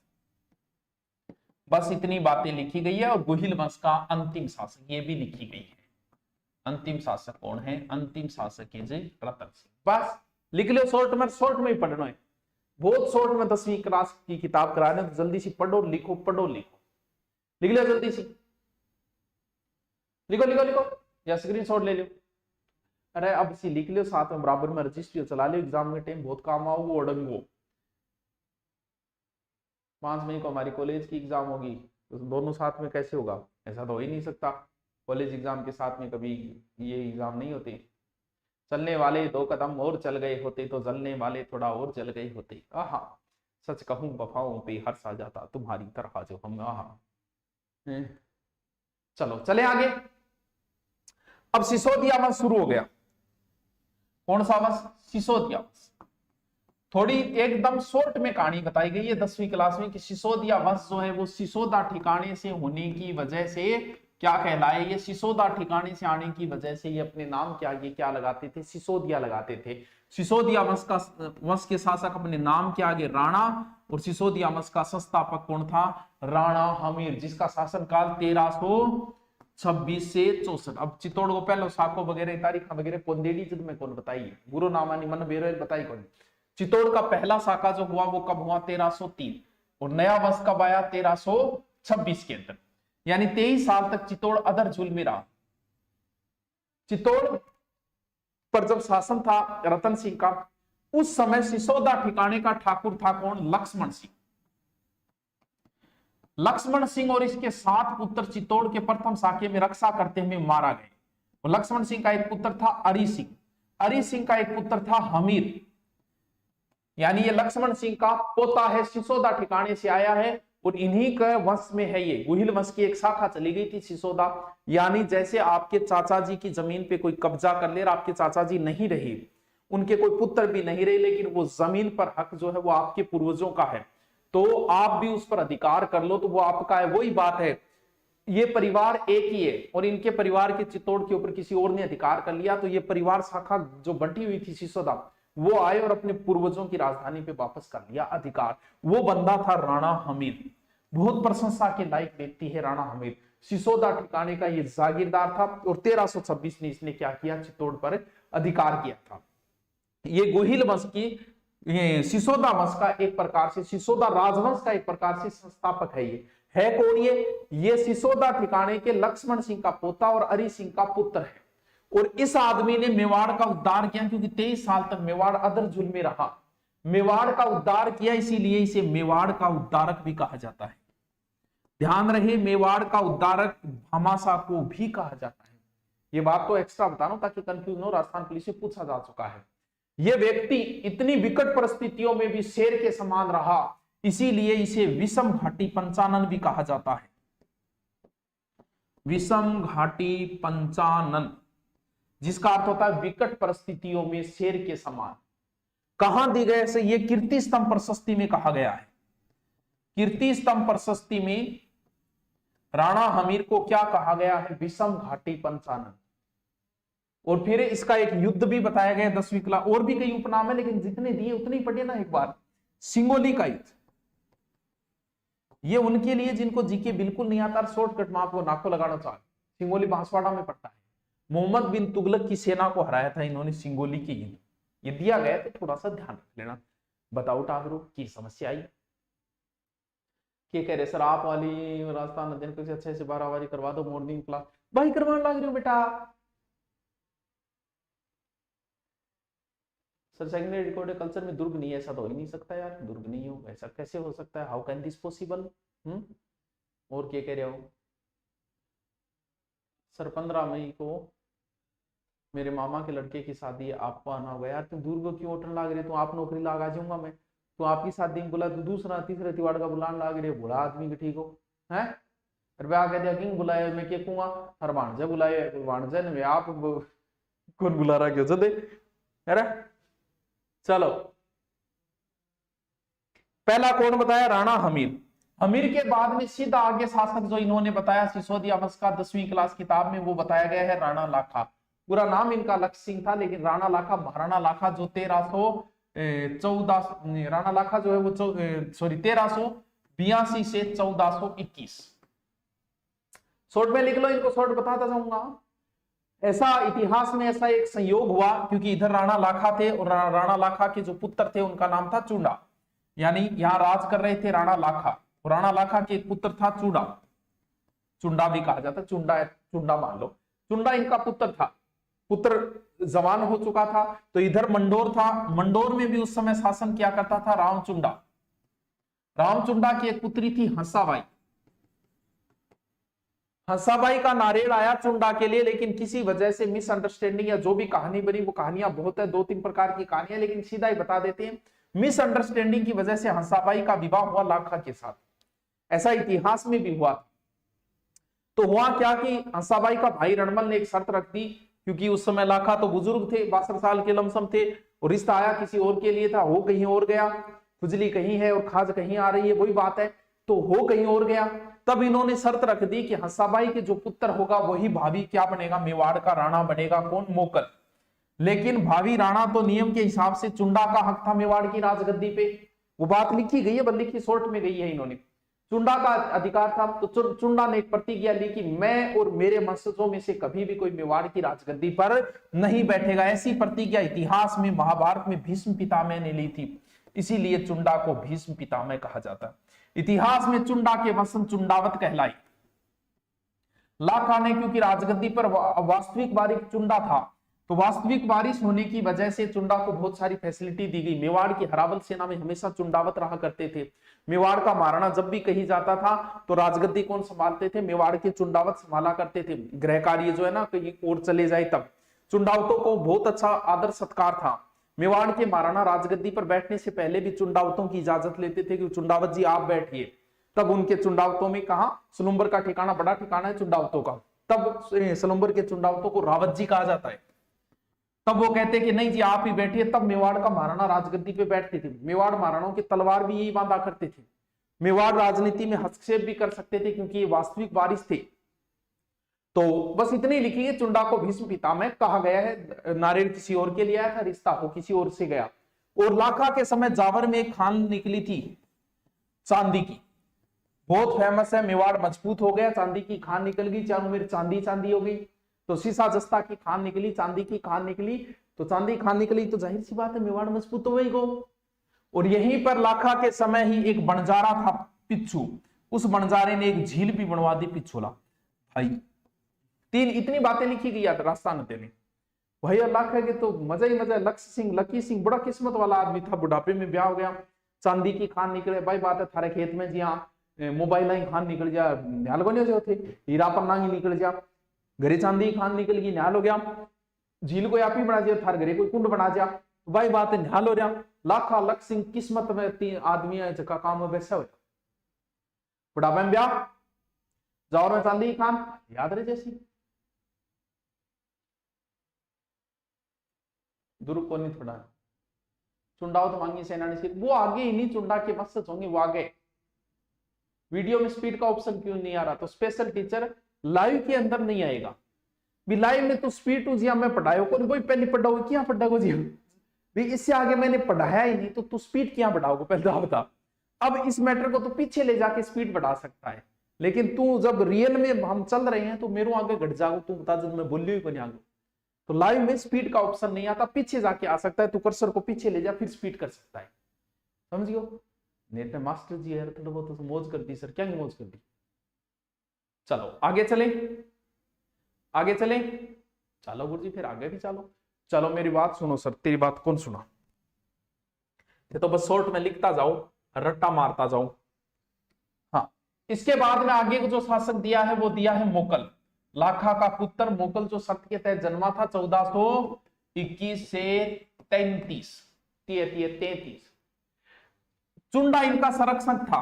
बस इतनी बातें लिखी गई है। और गुहिल वंश का अंतिम शासक ये भी लिखी गई है। अंतिम शासक कौन है? अंतिम शासक है जी रतन सिंह। बस लिख लो, शॉर्ट में ही पढ़ना है, बहुत शॉर्ट में 10वीं क्लास की किताब करा रहे हैं, तो जल्दी से पढ़ो लिखो, पढ़ो लिखो, लिख लो जल्दी से, लिखो लिखो लिखो या स्क्रीनशॉट ले लो। अरे अब सी लिख लो, साथ में बराबर में रजिस्ट्री चला लो, एग्जाम के टाइम बहुत काम आओ। वो अड़ंगो 5 मई को हमारी कॉलेज की एग्जाम होगी, तो दोनों साथ में कैसे होगा? ऐसा तो हो ही नहीं सकता, कॉलेज एग्जाम के साथ में कभी ये एग्जाम नहीं होते। चलने वाले 2 कदम और चल गए होते तो जलने वाले थोड़ा और जल गए होते। आहा, सच कहूं वफाओं पे हर सा जाता तुम्हारी तरह जो हम। आहा, चलो चले आगे। अब सिसोदिया वंश शुरू हो गया। कौन सा वंश? सिसोदिया वंश। थोड़ी एकदम शॉर्ट में कहानी बताई गई है 10वीं क्लास में कि सिसोदिया वंश जो है वो सिसोदा ठिकाने से होने की वजह से क्या कहलाए? ये सिसोदा ठिकाने से आने की वजह से ये अपने नाम क्या, ये क्या लगाते थे? सिसोदिया लगाते थे। सिसोदिया वंश के शासक अपने नाम के आगे राणा, और सिसोदिया वंश का संस्थापक कौन था? राणा हमीर, जिसका शासनकाल 1326 से 64। अब चित्तौड़ को पहले साको वगैरह तारीख वगैरह पोंदेड़ी जब में कौन बताइए, गुरु नामानी मन बेरोल बताई कौन? चित्तौड़ का पहला शाखा जो हुआ वो कब हुआ? 1303। और नया वंश कब आया? 1326 के अंदर, यानी 23 साल तक चित्तौड़ अदर झूल में रहा। चित्तौड़ पर जब शासन था रतन सिंह का, उस समय सिसोदा ठिकाने का ठाकुर था कौन? लक्ष्मण सिंह। लक्ष्मण सिंह और इसके 7 पुत्र चित्तौड़ के प्रथम शाखे में रक्षा करते हुए मारा गए। और लक्ष्मण सिंह का एक पुत्र था अरी सिंह, अरी सिंह का एक पुत्र था हमीर, यानी ये लक्ष्मण सिंह का पोता है, सिसोदा ठिकाने से आया है और इन्हीं के वंश में है। ये गुहिल वंश की एक शाखा चली गई थी सिसोदा, यानी जैसे आपके चाचा जी की जमीन पे कोई कब्जा कर ले और आपके चाचा जी नहीं रहे, उनके कोई पुत्र भी नहीं रहे, लेकिन वो जमीन पर हक जो है वो आपके पूर्वजों का है, तो आप भी उस पर अधिकार कर लो तो वो आपका है। वही बात है, ये परिवार एक ही है और इनके परिवार के चित्तौड़ के ऊपर किसी और ने अधिकार कर लिया, तो ये परिवार शाखा जो बंटी हुई थी सिसोदा, वो आए और अपने पूर्वजों की राजधानी पे वापस कर लिया अधिकार। वो बंदा था राणा हमीर, बहुत प्रशंसा के लायक व्यक्ति है राणा हमीर। सिसोदा ठिकाने का ये जागीरदार था और 1326 में इसने क्या किया? चित्तौड़ पर अधिकार किया था। ये गुहिल वंश की, ये सिसोदा वंश का एक प्रकार से, सिसोदा राजवंश का एक प्रकार से संस्थापक है। ये है कौन? ये सिसोदा ठिकाने के लक्ष्मण सिंह का पोता और अरी सिंह का पुत्र है। और इस आदमी ने मेवाड़ का उद्धार किया, क्योंकि 23 साल तक मेवाड़ अदर जुल में रहा, मेवाड़ का उद्धार किया, इसीलिए इसे मेवाड़ का उद्धारक भी कहा जाता है। ध्यान रहे, मेवाड़ का उद्धारक भामाशाह को भी कहा जाता है। ये बात तो एक्स्ट्रा बता रहा हूं ताकि कंफ्यूजन हो, राजस्थान पुलिस से पूछा जा चुका है। यह व्यक्ति इतनी विकट परिस्थितियों में भी शेर के समान रहा, इसीलिए इसे विषम घाटी पंचानन भी कहा जाता है। विषम घाटी पंचानन, जिसका अर्थ होता है विकट परिस्थितियों में शेर के समान। कहां दी गए से? ये कीर्ति स्तंभ प्रशस्ति में कहा गया है। कीर्ति स्तंभ प्रशस्ति में राणा हमीर को क्या कहा गया है? विषम घाटी पंचानन। और फिर इसका एक युद्ध भी बताया गया 10वीं क्लास, और भी कई उपनाम है, लेकिन जितने दिए उतने ही पढ़िए ना एक बार। सिंगोली का युद्ध, ये उनके लिए जिनको जीके बिल्कुल नहीं आता, शॉर्टकट में आपको नाको लगाना चाहे, सिंगोली बांसवाड़ा में पड़ता है। मोहम्मद बिन तुगलक की सेना को हराया था इन्होंने सिंगोली के युद्ध। ये दिया गया तो थोड़ा सा ध्यान रख लेना। बताओ टागरो की समस्या आई, क्या कह रहे सर आप वाली राजस्थान अध्ययन कैसे अच्छे से 12 बारी करवा दो मॉर्निंग क्लास। भाई करवाने लग रही हो बेटा। सर सेकेंडरी रिकॉर्डेड कल्चर में दुर्ग नहीं है, ऐसा तो हो ही नहीं सकता यार, दुर्ग नहीं हो, ऐसा कैसे हो सकता है? How can this possible? और क्या कह रहे हो सर? 15 मई को मेरे मामा के लड़के की शादी है, आपको आना होगा। यार तुम दूर को क्यों उठने लग रहे? तो आप नौकरी लगा जाऊंगा मैं, तो आपकी शादी में बोला, तो दूसरा तीसरा तिवाड़ का बुलाने लग रहे, बोला आदमी के ठीक हो है। अरे आगे दिया किंग बुलाया, मैं क्या कहूंगा? हर भाणजा बुलाए, भाणजा ने आप कौन बुला रहा क्यों दे? अरे चलो, पहला कौन बताया? राणा हमीर। हमीर के बाद में सीधा आगे शासक जो इन्होंने बताया सिसोदिया वंश का 10वीं क्लास किताब में, वो बताया गया है राणा लाखा। पूरा नाम इनका लक्ष्य सिंह था, लेकिन राणा लाखा, महाराणा लाखा जो 1314, राणा लाखा जो है वो 1382 से 1421। शॉर्ट में लिख लो, इनको शॉर्ट बताता जाऊंगा। ऐसा इतिहास में ऐसा एक संयोग हुआ, क्योंकि इधर राणा लाखा थे और राणा लाखा के जो पुत्र थे उनका नाम था चुंडा, यानी यहां राज कर रहे थे राणा लाखा। राणा लाखा के एक पुत्र था चुंडा, चुंडा भी कहा जाता, चुंडा चुंडा मान लो। चुंडा इनका पुत्र था, पुत्र जवान हो चुका था। तो इधर मंडोर था, मंडोर में भी उस समय शासन किया करता था रामचुंडा। रामचुंडा की एक पुत्री थी हंसाबाई। हंसाबाई का नारेल आया चुंडा के लिए, लेकिन किसी वजह से मिसअंडरस्टैंडिंग या जो भी कहानी बनी, वो कहानियां बहुत है, 2-3 प्रकार की कहानियां, लेकिन सीधा ही बता देते हैं। मिसअंडरस्टैंडिंग की वजह से हंसाबाई का विवाह हुआ लाखा के साथ, ऐसा इतिहास में भी हुआ। तो हुआ क्या कि हंसाबाई का भाई रणमल ने एक शर्त रख दी, क्योंकि उस समय लाखा तो बुजुर्ग थे, 62 साल के लमसम थे, और रिश्ता आया किसी और के लिए था, हो कहीं और गया, खुजली कहीं है और खाज कहीं आ रही है, वही बात है, तो हो कहीं और गया। तब इन्होंने शर्त रख दी कि हंसाबाई के जो पुत्र होगा वही भावी क्या बनेगा, मेवाड़ का राणा बनेगा। कौन? मोकल। लेकिन भावी राणा तो नियम के हिसाब से चुंडा का हक था मेवाड़ की राजगद्दी पे, वो बात लिखी गई है, बल्कि की शॉर्ट में गई है इन्होंने, चुंडा का अधिकार था। तो चुंडा ने एक प्रतिज्ञा ली कि मैं और मेरे वंशजों में से कभी भी कोई मेवाड़ की राजगद्दी पर नहीं बैठेगा। ऐसी प्रतिज्ञा इतिहास में महाभारत में भीष्म पितामह ने ली थी, इसीलिए चुंडा को भीष्म पितामह कहा जाता है। इतिहास में चुंडा के वंश चुंडावत कहलाई। लाखा ने क्योंकि राजगद्दी पर वास्तविक वारिस चुंडा था, तो वास्तविक वारिस होने की वजह से चुंडा को बहुत सारी फैसिलिटी दी गई। मेवाड़ की हरावल सेना में हमेशा चुंडावत रहा करते थे। मेवाड़ का महाराणा जब भी कहीं जाता था तो राजगद्दी कौन संभालते थे? मेवाड़ के चुंडावत संभाला करते थे। गृह कार्य जो है ना, कहीं और चले जाए तब चुंडावतों को बहुत अच्छा आदर सत्कार था। मेवाड़ के महाराणा राजगद्दी पर बैठने से पहले भी चुंडावतों की इजाजत लेते थे कि चुंडावत जी आप बैठिए। तब उनके चुंडावतों में कहा, सलुम्बर का ठिकाना बड़ा ठिकाना है चुंडावतों का, तब सलुम्बर के चुंडावतों को रावत जी कहा जाता है। तब वो कहते कि नहीं जी आप ही बैठिए। तब मेवाड़ का महाराणा राजगद्दी पे बैठते थे। मेवाड़ महाराणाओं की तलवार भी यही बांधा करते थे। मेवाड़ राजनीति में हस्तक्षेप भी कर सकते थे, क्योंकि ये वास्तविक वारिस थे। तो बस इतनी लिखी है, चुंडा को भीष्म पितामह कहा गया है। नारियल किसी और के लिए आया था, रिश्ता हो किसी और से गया। और लाखा के समय जावर में एक खान निकली थी चांदी की, बहुत फेमस है। मेवाड़ मजबूत हो गया, चांदी की खान निकल गई, चारों मेरे चांदी चांदी हो गई। तो शीशा जस्ता की खान निकली, चांदी की खान निकली, तो चांदी खान निकली तो जाहिर सी बात है मेवाड़ मजबूत हो गई गो। और यहीं पर लाखा के समय ही एक बंजारा था पिच्छू, उस बंजारे ने एक झील भी बनवा दी पिछोला भाई। इतनी बातें लिखी गई राजस्थान में। भैया लाखा के तो मजा ही मजा। लक्ष्य सिंह, लकी सिंह बड़ा किस्मत वाला आदमी था, बुढ़ापे में ब्याह हो गया, चांदी की खान निकले। भाई बात है थारे खेत में जी हाँ मोबाइल ही खान निकल जा, न्याल बने जो थे, हीरा पन्ना ही निकल जा, घरे चांदी खान निकल गई, न्याल हो गया। झील को आप ही बना दिया, थार घरे कोई कुंड बना दिया, भाई बात है न्याल हो रहा। लाखा लक्ष्य सिंह किस्मत में 3 आदमी है जगह काम में वैसा हो, बुढ़ापे में ब्याह, जाओ में चांदी खान याद रहे जैसी दुर्ग को नहीं थोड़ा चुंडाओ तो मांगी सेना ने, वो आगे ही नहीं, चुंडा के मस्त होंगे वो आगे। वीडियो में स्पीड का ऑप्शन क्यों नहीं आ रहा? तो स्पेशल टीचर लाइव के अंदर नहीं आएगा। भी लाइव में तो स्पीड टू जी मैं पढ़ायो को कोई पहले पढ़ाओगे क्या पढ़ाओगे जी भी, इससे आगे मैंने पढ़ाया ही नहीं तो तू स्पीड क्या बढ़ाओगे पहले तो बता। अब इस मैटर को तो पीछे ले जाके स्पीड बढ़ा सकता है, लेकिन तू जब रियल में हम चल रहे हैं तो मेरे आगे घट जाओ, तू बता जब मैं बोली हुई को आगे। तो लाइव में स्पीड का ऑप्शन नहीं आता, पीछे जाके आ सकता है, तू कर्सर को पीछे ले जा फिर स्पीड कर सकता है, समझियो। नेट में मास्टर जी है तो वो तो मौज कर दी सर, क्या मौज कर दी। चलो आगे चले, आगे चले, चलो गुरुजी फिर आगे भी चलो। चलो मेरी बात सुनो सर, तेरी बात कौन सुना, ये तो बस शॉर्ट में लिखता जाओ, रट्टा मारता जाओ। हाँ इसके बाद में आगे को जो शासक दिया है वो दिया है मोकल, लाखा का पुत्र मोकल, जो शर्त के तहत जन्मा था 1421 से 33। चुंडा इनका संरक्षक था।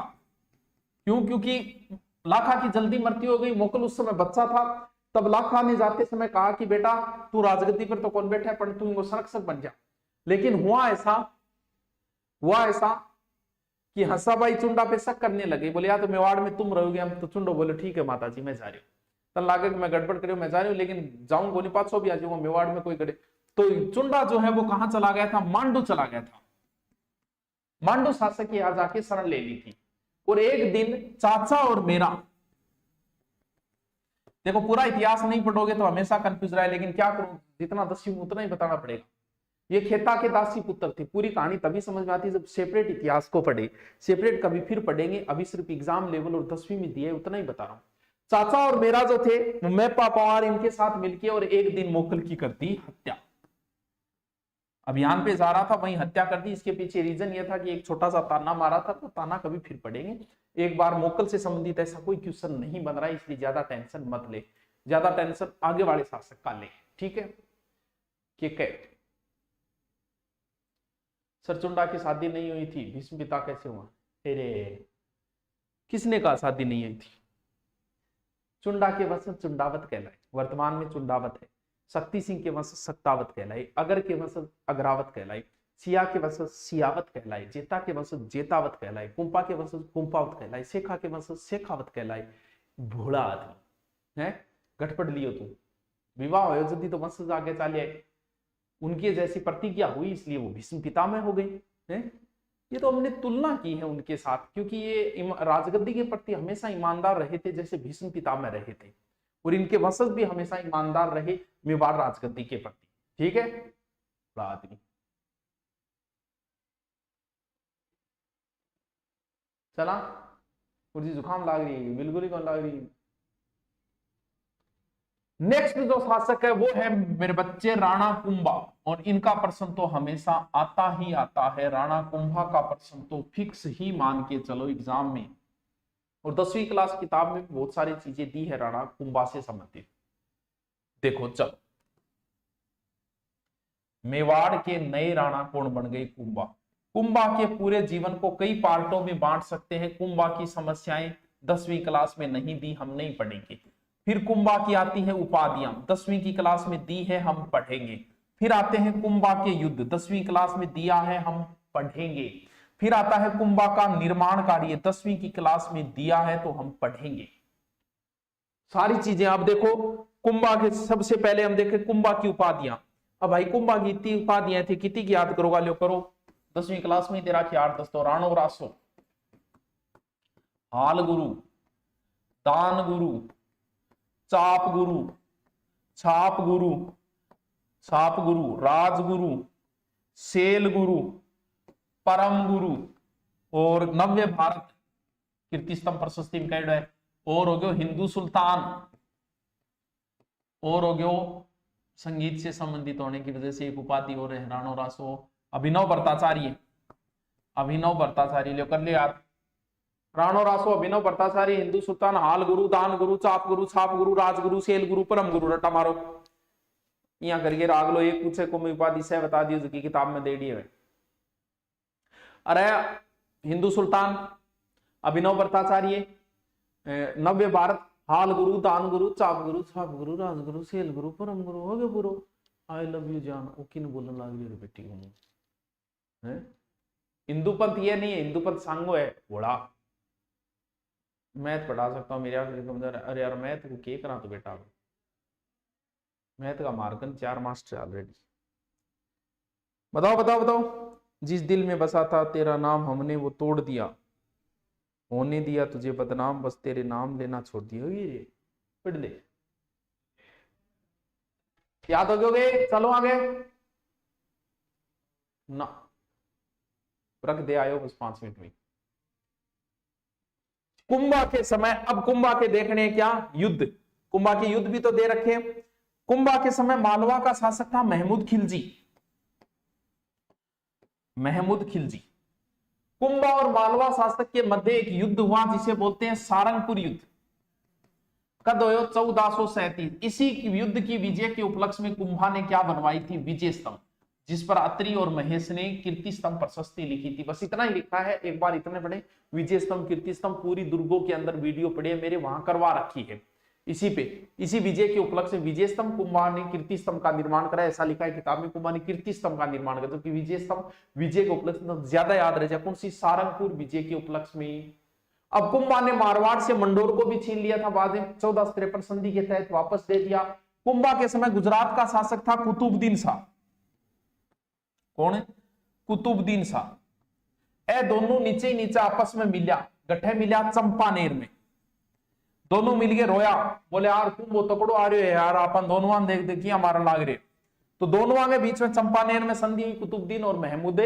क्यों? क्योंकि लाखा की जल्दी मृत्यु हो गई, मोकल उस समय बच्चा था। तब लाखा ने जाते समय कहा कि बेटा तू राजगद्दी पर तो कौन बैठा है, पर तू इनको संरक्षक बन जा। लेकिन हुआ ऐसा कि हंसाबाई चुंडा पे शक करने लगे, बोले या तो मेवाड़ में तुम रहोगे, हम तो चुंडो बोले ठीक है माता जी मैं जा रही हूँ। तब लागे कि मैं गड़बड़ करी मैं जा रही हूँ, लेकिन जाऊं गोली 500 भी आ जाऊंगा, मेवाड़ में कोई करे। तो चुंडा जो है वो कहां चला गया था? मांडू चला गया था। मांडू शासक की यहाँ जाके शरण ले ली थी। और एक दिन चाचा और मेरा, देखो पूरा इतिहास नहीं पढ़ोगे तो हमेशा कंफ्यूज रहा है, लेकिन क्या करूं, जितना 10वीं में उतना ही बताना पड़ेगा। ये खेता के दासी पुत्र थे। पूरी कहानी तभी समझ में आती है जब सेपरेट इतिहास को पढ़े, सेपरेट कभी फिर पढ़ेंगे, अभी सिर्फ एग्जाम लेवल और 10वीं में दिए उतना ही बता रहा हूं। चाचा और मेरा जो थे, मैं पापा इनके साथ मिलके और एक दिन मोकल की कर दी हत्या। अभियान पे जा रहा था, वहीं हत्या कर दी। इसके पीछे रीजन ये था कि एक छोटा सा ताना मारा था, तो ताना कभी फिर पढ़ेंगे। एक बार मोकल से संबंधित ऐसा कोई क्वेश्चन नहीं बन रहा है, इसलिए ज्यादा टेंशन मत ले, ज्यादा टेंशन आगे वाले शासक का ले, ठीक है। सरचुंडा की शादी नहीं हुई थी, भीष्म पिता कैसे हुआ? अरे किसने कहा शादी नहीं हुई थी? चुंडा के वंश चुंडावत कहलाए, वर्तमान में चुंडावत है। शक्ति सिंह के वंश सक्तावत कहलाए, अगर के वंश अग्रावत कहलाए, सिया के वंश सियावत कहलाए, जेता के वंश जेतावत कहलाए, कुंपा के वंश कुंपावत कहलाए, शेखा के वंश शेखावत कहलाए। भोला आदमी है, गठपड़ लियो तू, विवाह हो यदि तो वंश आगे चले आए, उनकी जैसी प्रतिज्ञा हुई इसलिए वो भीष्म पितामह हो गई है। ये तो हमने तुलना की है उनके साथ, क्योंकि ये राजगद्दी के प्रति हमेशा ईमानदार रहे थे जैसे भीष्म पितामह रहे थे, और इनके वंशज भी हमेशा ईमानदार रहे मेवाड़ राजगद्दी के प्रति, ठीक है। बड़ा आदमी चला, कुर्सी जुकाम लाग रही है, बिल्कुल ही कौन लाग रही है। नेक्स्ट जो शासक है वो है मेरे बच्चे राणा कुंभा, और इनका प्रश्न तो हमेशा आता ही आता है। राणा कुंभा का प्रश्न तो फिक्स ही मान के चलो एग्जाम में, और 10वीं क्लास किताब में बहुत सारी चीजें दी है राणा कुंभा से संबंधित। देखो चलो, मेवाड़ के नए राणा कौन बन गए? कुंभा। कुंभा के पूरे जीवन को कई पार्टों में बांट सकते हैं। कुंभा की समस्याएं 10वीं क्लास में नहीं दी, हम नहीं पढ़ेंगे। फिर कुंभा की आती है उपाधियां, 10वीं की क्लास में दी है, हम पढ़ेंगे। फिर आते हैं कुंभा के युद्ध, 10वीं क्लास में दिया है, हम पढ़ेंगे। फिर आता है कुंभा का निर्माण कार्य, 10वीं की क्लास में दिया है तो हम पढ़ेंगे। सारी चीजें आप देखो। कुंभा के सबसे पहले हम देखें कुंभा की उपाधियां। अब भाई कुंभा की इतनी उपाधियां थी, कितनी की याद करोगा? लो करो, 10वीं क्लास में तेरा 8-10 तो राणो रासो, हाल गुरु, दान गुरु, चाप गुरु, छाप गुरु, छाप गुरु, राजगुरु, सेल गुरु, परम गुरु, और नव्य भारत कीर्ति स्तंभ प्रशस्ति में कैड है, और हो गयो हिंदू सुल्तान, और हो गयो संगीत से संबंधित होने की वजह से एक उपाधि और है राणो रासो, अभिनव भट्टाचार्य, अभिनव भट्टाचार्य लो कर ले यार। राणो रासो, अभिनव भट्टाचार्य, हिंदू सुल्तान, हाल गुरु, दान गुरु, चाप गुरु, छाप गुरु, राजगुरु, सेल गुरु, परम गुरु, रट्टा मारो यहाँ करके राग लो। एक पूछे को मैं उपाधि से बता दियो जो किताब में दे दी है। अरे हिंदू सुल्तान, अभिनव भट्टाचार्य, नव्य भारत, हाल गुरु, दान गुरु, चाप गुरु, छाप गुरु, राजगुरु, सेल गुरु, परम गुरु, हो गए पूरा। आई लव यू जान, वो किन बोलने लग रही बेटी है। हिंदू पंथ ये नहीं है, हिंदू पंथ सांगो है घोड़ा। मैथ पढ़ा सकता हूँ मेरे कमजोर। अरे यार मैथ को के करा तो बेटा, मैथ का मार्कन 4 मास्टर ऑलरेडी। बताओ बताओ बताओ, जिस दिल में बसा था तेरा नाम हमने वो तोड़ दिया, होने दिया तुझे बदनाम, बस तेरे नाम लेना छोड़ दिया। ये पढ़ ले, याद हो गए? चलो आगे ना, रख दे आयो बस 5 मिनट में। कुंभा के समय, अब कुंभा के देखने क्या युद्ध, कुंभा के युद्ध भी तो दे रखे। कुंभा के समय मालवा का शासक था महमूद खिलजी, महमूद खिलजी। कुंभा और मालवा शासक के मध्य एक युद्ध हुआ जिसे बोलते हैं सारंगपुर युद्ध। कद हुआ 1437। इसी युद्ध की विजय के उपलक्ष्य में कुंभा ने क्या बनवाई थी, विजय स्तंभ, जिस पर अत्रि और महेश ने कीर्ति स्तंभ प्रशस्ति लिखी थी। बस इतना ही लिखा है, एक बार इतने पढ़े। विजय स्तंभ, कीर्ति स्तंभ, पूरी दुर्गों के अंदर वीडियो पड़े मेरे, वहां करवा रखी है। इसी पे, इसी विजय के उपलक्ष्य विजय स्तंभ, कुंभा ने कीर्ति स्तंभ का निर्माण करा, ऐसा लिखा है किताब में। कुंभा ने कीर्ति स्तंभ का निर्माण करा, जबकि विजय स्तंभ विजय के उपलक्ष्य ज्यादा याद रह जाए, कौन सी, सारंगपुर विजय के उपलक्ष्य में। अब कुंभा ने मारवाड़ से मंडोर को भी छीन लिया था, बाद में 1453 संधि के तहत वापस दे दिया। कुंभा के समय गुजरात का शासक था कुतुबुद्दीन शाह। कौन है, कुतुबुद्दीन शाह। ए दोनों नीचे ही नीचे आपस में मिल्या, गठे मिल्या चंपानेर में। दोनों मिलके रोया, बोले यार तुम वो तकड़ो आ रहे हो यार, अपन दोनों देख देखिए हमारा लाग रहे। तो दोनों आगे बीच में चंपानेर में संधि हुई कुतुबुद्दीन और महमूद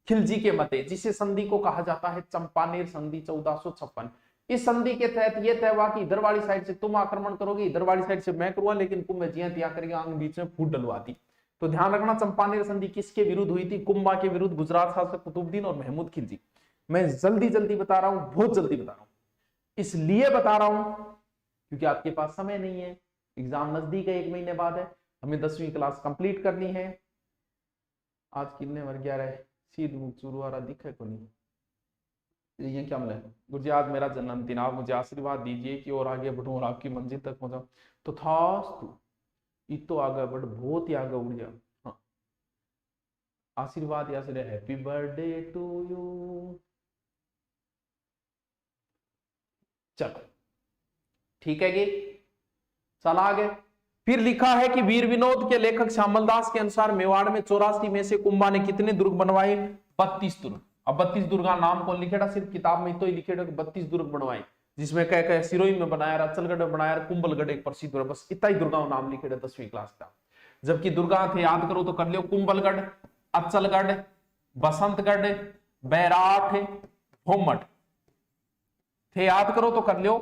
खिलजी के मध्य, जिसे संधि को कहा जाता है चंपानेर संधि 1456। इस संधि के तहत यह तय हुआ कि इधर वाली साइड से तुम आक्रमण करोगे, इधर वाली साइड से मैं करूंगा, लेकिन कुंभ जिया तिया करके आगे बीच में फूट डलवा दी। तो ध्यान रखना, चंपानेर संधि किसके विरुद्ध हुई थी, कुंभा के विरुद्ध, गुजरात शासक कुतुबुद्दीन और महमूद खिलजी। मैं जल्दी जल्दी बता रहा हूं, बहुत जल्दी बता रहा हूं, इसलिए बता रहा हूं क्योंकि आपके पास समय नहीं है, एग्जाम नजदीक है, 1 महीने बाद है, हमें 10वीं क्लास कंप्लीट करनी है। आज कितने मर गया रहे, सीध मुख चुरवारा दिखे को नहीं, ये क्या मिला। गुरु जी आज मेरा जन्मदिन, आप मुझे आशीर्वाद दीजिए कि और आगे बढ़ूं और आपकी मंजिल तक पहुंचाऊं। तो थास्तु, इतो आगे बढ़, बहुत ही आगे उड़ जा। हाँ, आशीर्वाद या से हैप्पी बर्थडे टू यू। चलो ठीक है, चला आगे। फिर लिखा है कि वीर विनोद के लेखक श्यामल दास के अनुसार मेवाड़ में 84 में से कुंभा ने कितने दुर्ग बनवाए, 32 दुर्ग। अब 32 दुर्ग का नाम कौन लिखेगा, सिर्फ किताब में तो ही लिखेगा कि 32 दुर्ग बनवाए, जिसमें कह कह सिरोही में बनाया, रचलगढ़ में बनाया, कुंभलगढ़ एक प्रसिद्ध दुर्ग, बस इतना ही दुर्गा नाम लिखेगा 10वीं क्लास का। जबकि दुर्गा थे याद करो तो कर लियो, कुंभलगढ़, अचलगढ़, बसंतगढ़, बैराठ, भोमठ थे, याद करो तो कर लियो।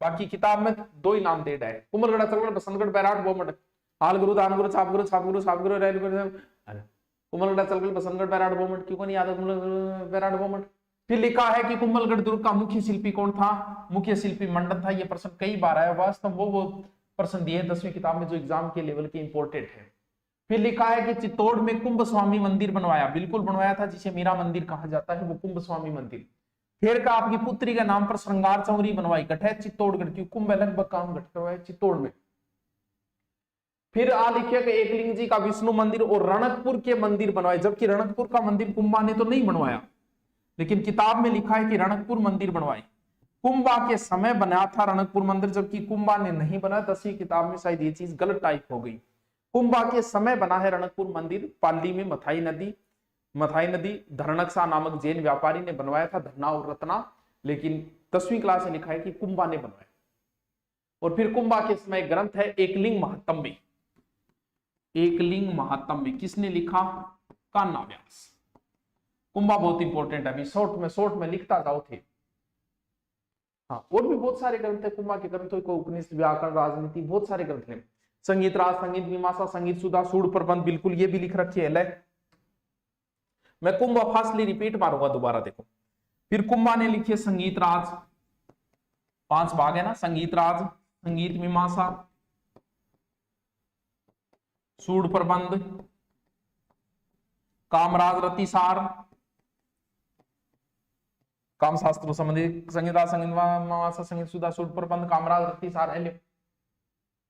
बाकी किताब में 2 ही नाम दे रहा है, कुंभलगढ़, अचलगढ़, बसंतगढ़, बैराठ, भोमठ। हालगुरु, दानगुरु, छापगुरु, छापगुरु, छापगुरु, रेलगुरु। अरे कुंभलगढ़, अचलगढ़, बसंतगढ़, बैराठ, भोमठ, क्यों नहीं याद है बैराठ, भोमठ। फिर लिखा है कि कुंभलगढ़ दुर्ग का मुख्य शिल्पी कौन था, मुख्य शिल्पी मंडन था। ये प्रश्न कई बार आया, वास्तव वो प्रश्न दिए 10वीं किताब में जो एग्जाम के लेवल के इंपोर्टेंट है। फिर लिखा है कि चित्तौड़ में कुंभ स्वामी मंदिर बनवाया, बिल्कुल बनवाया था, जिसे मीरा मंदिर कहा जाता है, वो कुंभ स्वामी मंदिर। फिर का आपकी पुत्री के नाम पर श्रृंगार चौरी बनवाई, गठे चित्तौड़गढ़ की, कुंभ लगभग काम गठ करवाए चित्तौड़ में। फिर आ लिखे कि एकलिंग जी का विष्णु मंदिर और रणकपुर के मंदिर बनवाए, जबकि रणकपुर का मंदिर कुंभा ने तो नहीं बनवाया, लेकिन किताब में लिखा है कि रणकपुर मंदिर बनवाए। कुंभा के समय बनाया था रणकपुर मंदिर, जबकि कुंभा ने नहीं बनाया। 10वीं किताब में शायद ये चीज गलत टाइप हो गई। कुंभा के समय बना है रणकपुर मंदिर, पाली में मथाई नदी धरणकसा नामक जैन व्यापारी ने बनवाया था, धरना और रत्ना, लेकिन 10वीं क्लास में लिखा है कि कुंभा ने बनवाया। और फिर कुंभा के समय ग्रंथ है एकलिंग महात्म्य। एकलिंग महात्म्य किसने लिखा, कान्हा व्यास। कुंभा बहुत इंपॉर्टेंट है, अभी शॉर्ट में लिखता जाओ थे। हाँ, और भी बहुत सारे ग्रंथ है कुंभा के ग्रंथों को, उपनिषद, व्याकरण, राजनीति, बहुत सारे ग्रंथ हैं। संगीत राज, संगीत मीमांसा, संगीत सुधा, सूड़ प्रबंध, बिल्कुल ये भी लिख रखी है। मैं कुंभा फास्टली रिपीट मारूंगा दोबारा, देखो। फिर कुंभा ने लिखी संगीत राज, 5 भाग है ना, संगीत राज, संगीत मीमांसा, सूड़ प्रबंध, कामराज रतिसार, काम शास्त्र संबंधी, संगीत राज, संगीत मीमांसा, संगीत सुधा, सूड़ प्रबंध, कामराज रतिसार,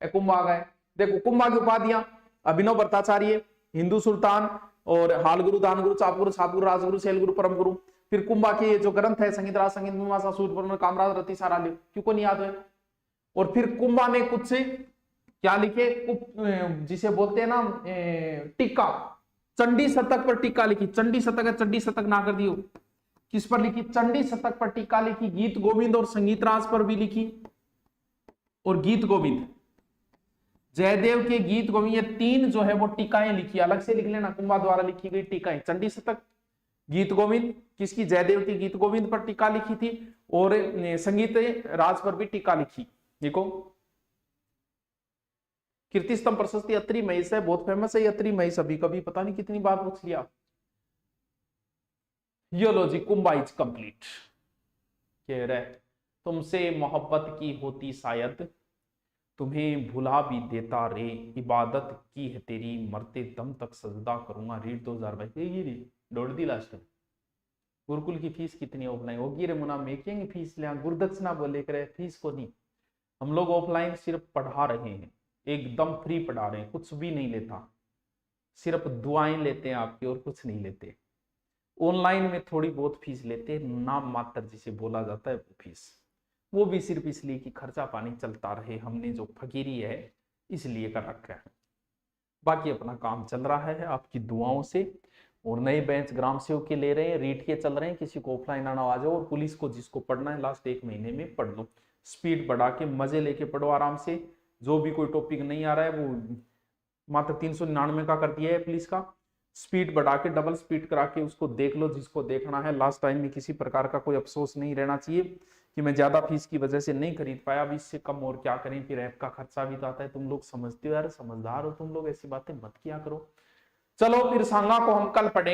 कुंभा आ गए। देखो कुंभा की उपाधियां, अभिनव भट्टाचार्य, हिंदू सुल्तान, और हालगुरु, दानगुरु, चापगुरु, छापगुरु, राजगुरु, शैलगुरु, परम गुरु। फिर कुंभा के जो ग्रंथ है संगीत राज, संगीत मीमांसा, सूत्र प्रबंध, कामराज रतिसार, क्यों को नहीं याद है। और फिर कुंभा ने कुछ क्या लिखे, जिसे बोलते हैं ना टीका, चंडी शतक पर टीका लिखी। चंडी शतक है, चंडी शतक ना कर दियो, किस पर लिखी, चंडी शतक पर टीका लिखी। गीत गोविंद और संगीत राज पर भी लिखी। और गीत गोविंद, जयदेव के गीत गोविंद, ये 3 जो है वो टीकाएं लिखी, अलग से लिख लेना, कुंभा द्वारा लिखी गई टीकाएं। चंडी शतक, गीत गोविंद, किसकी, जयदेव की गीत गोविंद पर टीका लिखी थी, और संगीत राज पर भी टीका लिखी। देखो कीर्ति स्तंभ प्रशस्ति अत्रि महेश है, बहुत फेमस है अत्रि महेश, अभी कभी पता नहीं कितनी बार पूछ लिया। ये लो जी, कुंभा इज कंप्लीट। कह रहे तुमसे मोहब्बत की होती शायद, तुम्हें भुला भी देता रे, इबादत की है तेरी, मरते दम तक सजदा करूंगा। रीड 2022 दौड़ दी लास्ट में। गुरुकुल की फीस कितनी ऑफलाइन होगी रे मुना? मेकिंग फीस लिया, गुरुदक्षिणा बोले करे, फीस को नहीं। हम लोग ऑफलाइन सिर्फ पढ़ा रहे हैं, एकदम फ्री पढ़ा रहे हैं, कुछ भी नहीं लेता, सिर्फ दुआएं लेते हैं आपकी और कुछ नहीं लेते। ऑनलाइन में थोड़ी बहुत फीस लेते हैं, नाम मात्र जिसे बोला जाता है वो फीस, वो भी सिर्फ इसलिए कि खर्चा पानी चलता रहे, हमने जो फकीरी है इसलिए कर रखा है। बाकी अपना काम चल रहा है आपकी दुआओं से। और नए बेंच ग्राम सेवक के ले रहे हैं, रीट के चल रहे हैं, किसी को ऑफलाइन आना आ जाओ। और पुलिस को जिसको पढ़ना है लास्ट 1 महीने में पढ़ लो, स्पीड बढ़ा के मजे लेके पढ़ो आराम से। जो भी कोई टॉपिक नहीं आ रहा है वो मात्र 399 का कर दिया है पुलिस का, स्पीड बढ़ा के डबल स्पीड करा के उसको देख लो जिसको देखना है। लास्ट टाइम में किसी प्रकार का कोई अफसोस नहीं रहना चाहिए कि मैं ज्यादा फीस की वजह से नहीं खरीद पाया, अब इससे कम और क्या करें, फिर ऐप का खर्चा भी तो आता है। तुम लोग समझते हो यार, समझदार हो तुम लोग, ऐसी बातें मत किया करो। चलो फिर सांगा को हम कल पढ़ेंगे।